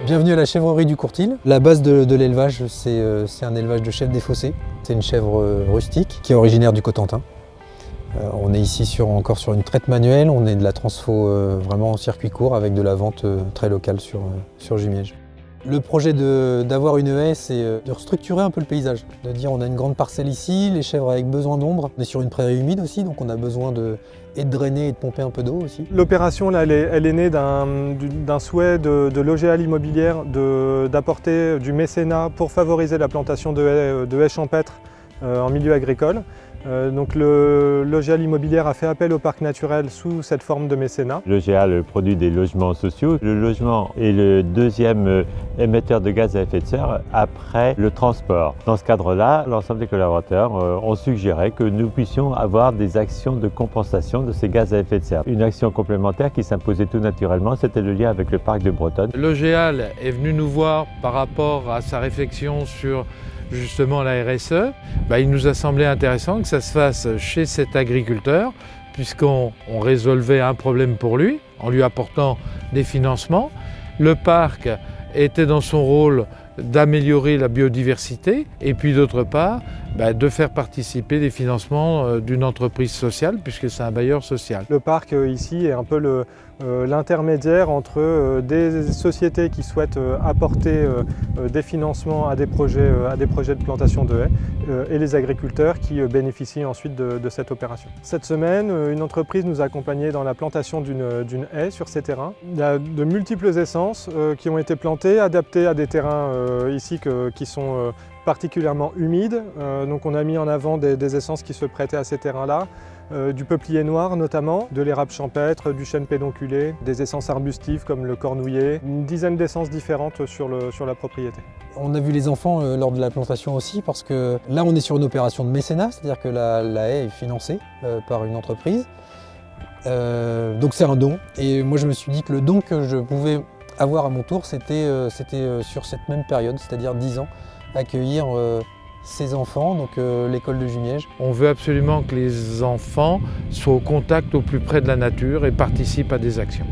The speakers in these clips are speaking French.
Bienvenue à la chèvrerie du Courtil. La base de l'élevage, c'est un élevage de chèvres défaussées. C'est une chèvre rustique qui est originaire du Cotentin. On est ici encore sur une traite manuelle, on est de la transfo vraiment en circuit court avec de la vente très locale sur Jumièges. Le projet d'avoir une haie, c'est de restructurer un peu le paysage, de dire on a une grande parcelle ici, les chèvres avec besoin d'ombre. On est sur une prairie humide aussi, donc on a besoin de drainer et de pomper un peu d'eau aussi. L'opération, là, elle est née d'un souhait de l'OGA Immobilière d'apporter du mécénat pour favoriser la plantation de haies champêtres en milieu agricole. Donc l'OGA Immobilière a fait appel au parc naturel sous cette forme de mécénat. L'OGA produit des logements sociaux. Le logement est le deuxième émetteur de gaz à effet de serre après le transport. Dans ce cadre-là, l'ensemble des collaborateurs ont suggéré que nous puissions avoir des actions de compensation de ces gaz à effet de serre. Une action complémentaire qui s'imposait tout naturellement, c'était le lien avec le parc de Bretonne. L'OGA est venu nous voir par rapport à sa réflexion sur justement la RSE. Il nous a semblé intéressant que ça se fasse chez cet agriculteur puisqu'on résolvait un problème pour lui en lui apportant des financements. Le parc était dans son rôle d'améliorer la biodiversité et puis d'autre part de faire participer des financements d'une entreprise sociale puisque c'est un bailleur social. Le parc ici est un peu l'intermédiaire entre des sociétés qui souhaitent apporter des financements à des projets de plantation de haies et les agriculteurs qui bénéficient ensuite de cette opération. Cette semaine, une entreprise nous a accompagnés dans la plantation d'une haie sur ces terrains. Il y a de multiples essences qui ont été plantées, adaptées à des terrains ici qui sont particulièrement humides. Donc on a mis en avant des essences qui se prêtaient à ces terrains-là. Du peuplier noir notamment, de l'érable champêtre, du chêne pédonculé, des essences arbustives comme le cornouiller, une dizaine d'essences différentes sur la propriété. On a vu les enfants lors de la plantation aussi parce que là on est sur une opération de mécénat, c'est-à-dire que la haie est financée par une entreprise. Donc c'est un don et moi je me suis dit que le don que je pouvais avoir à mon tour c'était sur cette même période, c'est-à-dire 10 ans, accueillir ces enfants, donc l'école de Jumièges. On veut absolument que les enfants soient au contact au plus près de la nature et participent à des actions.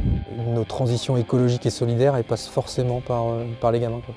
Nos transitions écologiques et solidaires, elles passent forcément par les gamins, quoi.